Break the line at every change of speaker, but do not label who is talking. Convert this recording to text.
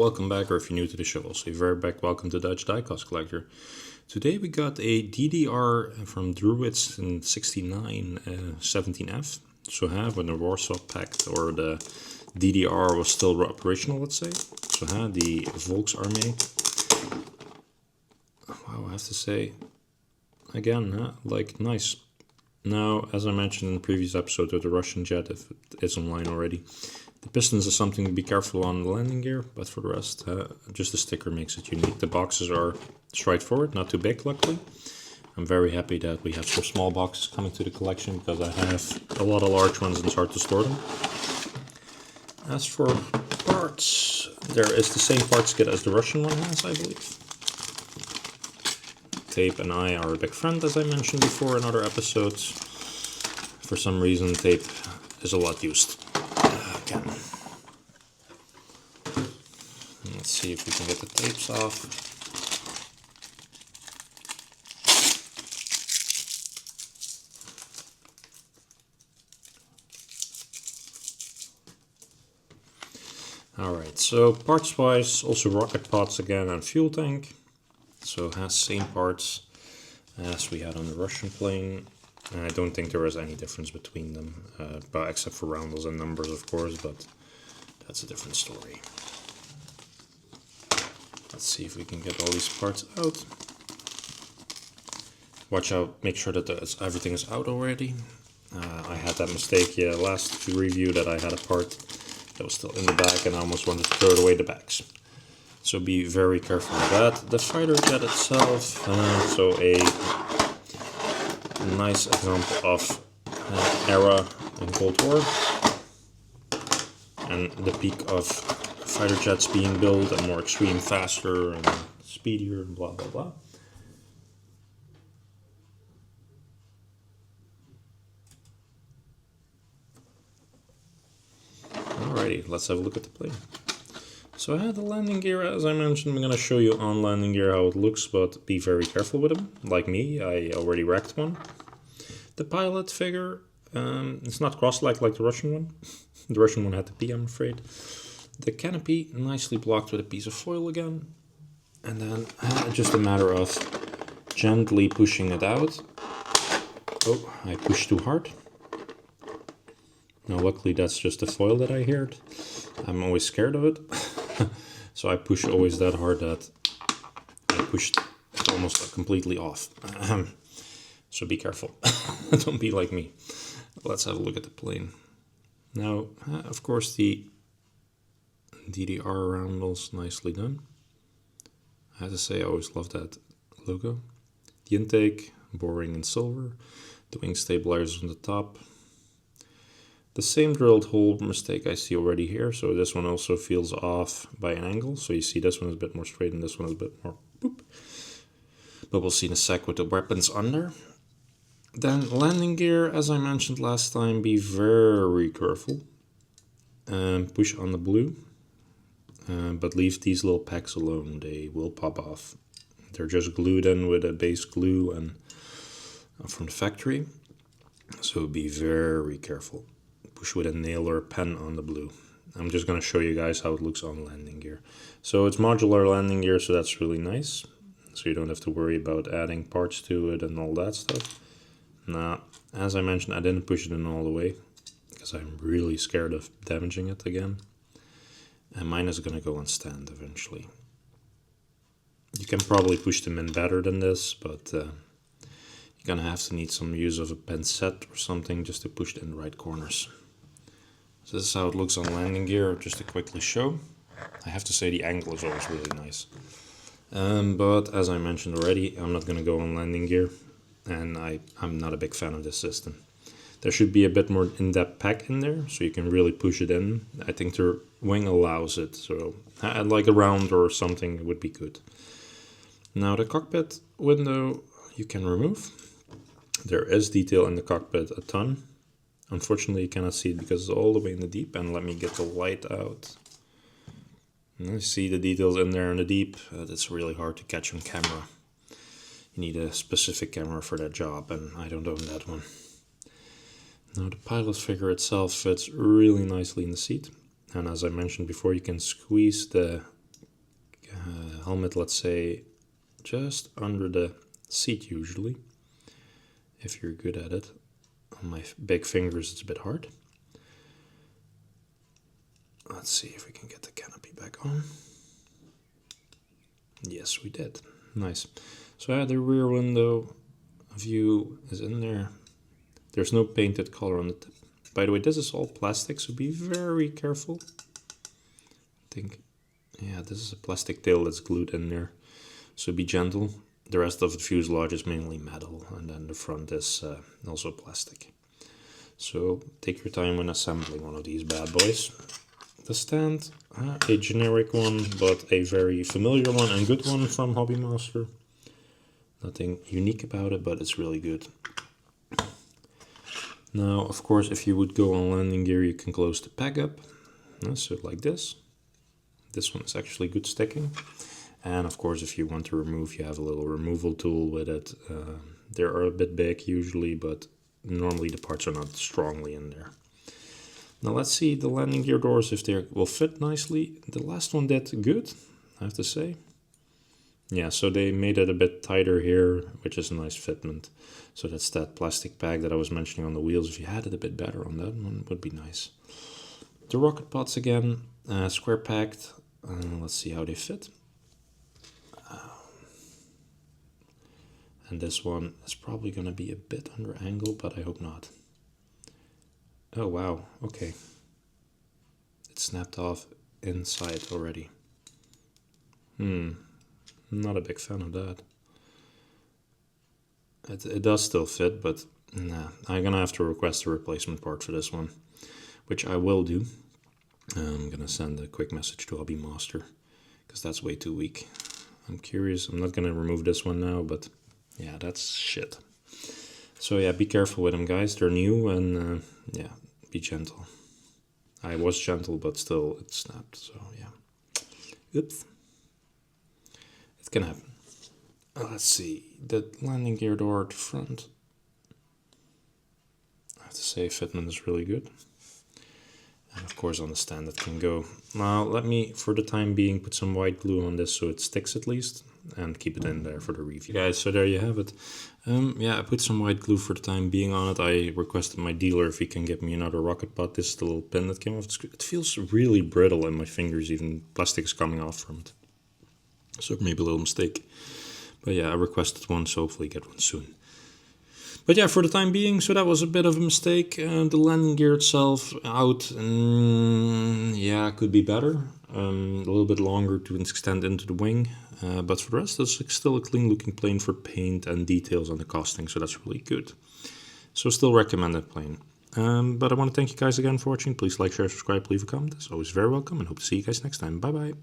welcome back, or if you're new to the show, also very back, welcome to Dutch Diecast Collector. Today we got a DDR from Druids in 17F. So when the Warsaw Pact or the DDR was still operational, let's say. So the Volksarmee. Wow, I have to say, again, like nice. Now, as I mentioned in the previous episode of the Russian jet, if it is online already, the pistons is something to be careful on the landing gear, but for the rest, just the sticker makes it unique. The boxes are straightforward, not too big, luckily. I'm very happy that we have some small boxes coming to the collection, because I have a lot of large ones and it's hard to store them. As for parts, there is the same parts kit as the Russian one has, I believe. Tape and I are a big friend, as I mentioned before in other episodes. For some reason, tape is a lot used. Again. Let's see if we can get the tapes off. Alright, so parts wise, also rocket pods again and fuel tank. So it has same parts as we had on the Russian plane. I don't think there is any difference between them, but except for roundels and numbers, of course, but that's a different story. Let's see if we can get all these parts out. Watch out, make sure that everything is out already. I had that mistake, last review, that I had a part that was still in the bag and I almost wanted to throw away the bags. So be very careful with that. The fighter jet itself, so a nice example of era in Cold War. And the peak of fighter jets being built and more extreme, faster and speedier and blah blah blah. Alrighty, let's have a look at the plane. So I had the landing gear, as I mentioned. I'm going to show you on landing gear how it looks, but be very careful with them. Like me, I already wrecked one. The pilot figure, it's not cross-legged like the Russian one. The Russian one had the P, I'm afraid. The canopy, nicely blocked with a piece of foil again. And then just a matter of gently pushing it out. Oh, I pushed too hard. Now luckily that's just the foil that I heard. I'm always scared of it. So I push always that hard that I pushed it almost completely off. So be careful. Don't be like me. Let's have a look at the plane. Now, of course, the DDR roundels, nicely done. I have to say, I always love that logo. The intake, boring in silver. The wing stabilizers on the top. The same drilled hole mistake I see already here, so this one also feels off by an angle. So you see this one is a bit more straight and this one is a bit more boop. But we'll see in a sec with the weapons under. Then landing gear, as I mentioned last time, be very careful. Push on the blue, but leave these little packs alone. They will pop off. They're just glued in with a base glue and from the factory. So be very careful. Push with a nail or a pen on the blue. I'm just going to show you guys how it looks on landing gear. So it's modular landing gear, so that's really nice. So you don't have to worry about adding parts to it and all that stuff. Now, as I mentioned, I didn't push it in all the way because I'm really scared of damaging it again. And mine is going to go on stand eventually. You can probably push them in better than this, but you're going to need some use of a pincette or something just to push it in the right corners. So this is how it looks on landing gear, just to quickly show. I have to say the angle is always really nice. But as I mentioned already, I'm not going to go on landing gear. And I'm not a big fan of this system. There should be a bit more in-depth pack in there, so you can really push it in. I think the wing allows it, so like a round or something would be good. Now the cockpit window you can remove. There is detail in the cockpit a ton. Unfortunately you cannot see it because it's all the way in the deep, and let me get the light out. And you see the details in there in the deep. It's really hard to catch on camera. You need a specific camera for that job, and I don't own that one. Now the pilot figure itself fits really nicely in the seat. And as I mentioned before, you can squeeze the helmet, let's say, just under the seat usually, if you're good at it. On my big fingers it's a bit hard. Let's see if we can get the canopy back on. Yes, we did. Nice. So yeah, the rear window view is in there. There's no painted color on the tip. By the way, this is all plastic, so be very careful. I think, yeah, this is a plastic tail that's glued in there, so be gentle. The rest of the fuselage is mainly metal, and then the front is also plastic. So take your time when assembling one of these bad boys. The stand, a generic one, but a very familiar one and good one from Hobby Master. Nothing unique about it, but it's really good. Now, of course, if you would go on landing gear, you can close the peg up. So like this. This one is actually good sticking. And of course, if you want to remove, you have a little removal tool with it. They are a bit big usually, but normally the parts are not strongly in there. Now let's see the landing gear doors, if they will fit nicely. The last one did good, I have to say. Yeah, so they made it a bit tighter here, which is a nice fitment. So that's that plastic bag that I was mentioning on the wheels. If you had it a bit better on that one, it would be nice. The rocket pods again, square packed. Let's see how they fit. And this one is probably going to be a bit under angle, but I hope not. Oh wow, okay. It snapped off inside already. Not a big fan of that. It does still fit, but nah, I'm gonna have to request a replacement part for this one, which I will do. I'm gonna send a quick message to Hobby Master, because that's way too weak. I'm curious, I'm not gonna remove this one now, but yeah, that's shit. So yeah, be careful with them, guys. They're new, and yeah, be gentle. I was gentle, but still it snapped, so yeah. Oops. It can happen. Let's see, the landing gear door at the front. I have to say, fitment is really good. And of course on the stand it can go. Now let me, for the time being, put some white glue on this so it sticks at least, and keep it in there for the review. Guys, so there you have it. Yeah, I put some white glue for the time being on it. I requested my dealer if he can get me another rocket pod. This is the little pin that came off the screen. It feels really brittle in my fingers, even plastic is coming off from it. So maybe a little mistake. But yeah, I requested one, so hopefully get one soon. But yeah, for the time being, so that was a bit of a mistake. The landing gear itself out, yeah, could be better. A little bit longer to extend into the wing. But for the rest, it's still a clean looking plane for paint and details on the costing, so that's really good. So still recommend that plane. But I want to thank you guys again for watching. Please like, share, subscribe, leave a comment. It's always very welcome, and hope to see you guys next time. Bye bye.